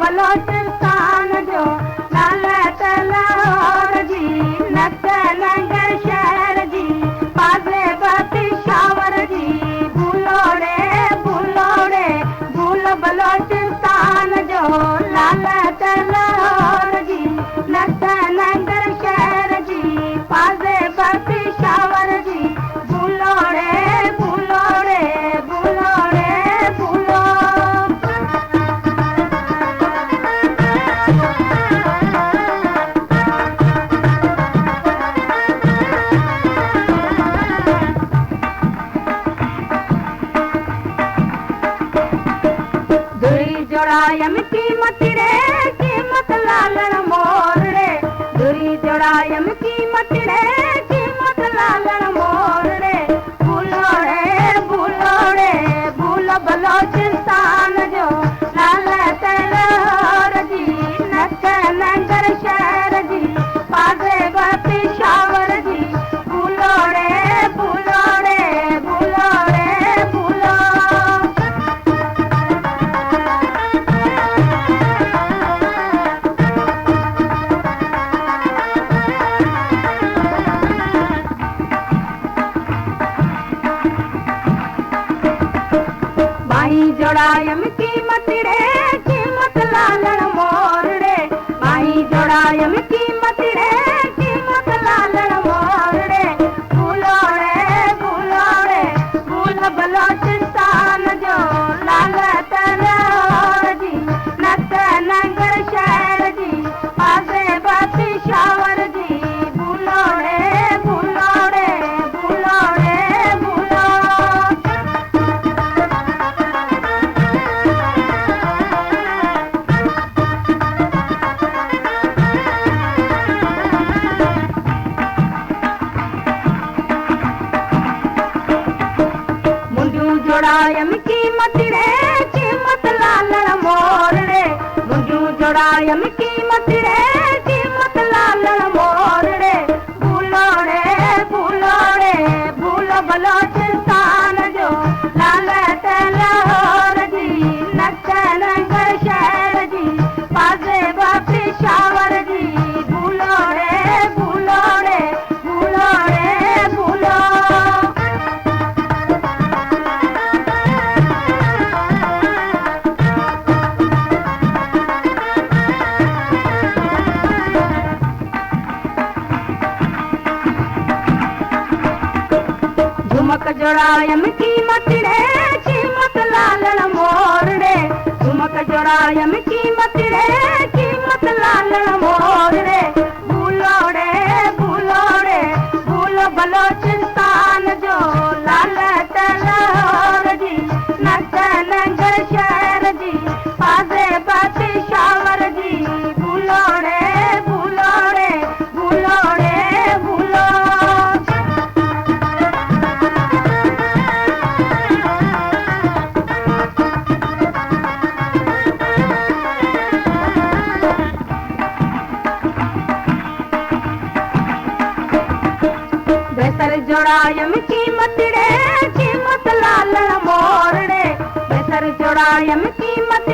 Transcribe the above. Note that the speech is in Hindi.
बलोचिस्तान जो लाल तलवार जी नगर शहर जी पासे पेशावर जी भूलोड़े भूल बलोचिस्तान जो लाल तलवार जी नगर शहर जी पासे पेशावर जी भूलोड़े जोड़ायम कीमत रे कीमत लालन मोर रे दूरी जोड़ायम कीमत रे कीमत लालन मोर रे भूल बलोचिस्तान जो लाल तलवार जी नगर शहर जी पासे पेशावर जी भूलोड़े जोड़ायम कीमत रे कीमत लालन मोर रे माही जोड़ायम कीमत रे कीमत लालन मोर रे भूल बलोचिस्तान जो लाल तलवार जी नगर शहर जी पासे पेशावर जी भूलोड़े जोड़ायम कीमत रे कीमत लालन मोर रे मुंजू जोड़ायम कीमत रे कीमत लालन मोर रे भूलोड़े भूल बलोचिस्तान जो लाल तलवार जी नगर शहर जी पासे पेशावर जी भूलोड़े झुमक जोड़ायम कीमत रे कीमत लालन मोर रे झुमक जोड़ायम कीमत रे कीमत लालन मोर रे भूलोड़े भूल बलोचिस्तान जो लाल तलवार जी नगर शहर जी पासे पेशावर जी भूलोड़े जोड़ायम कीमत रे कीमत लालन मोर रे बेसर जोड़ायम कीमत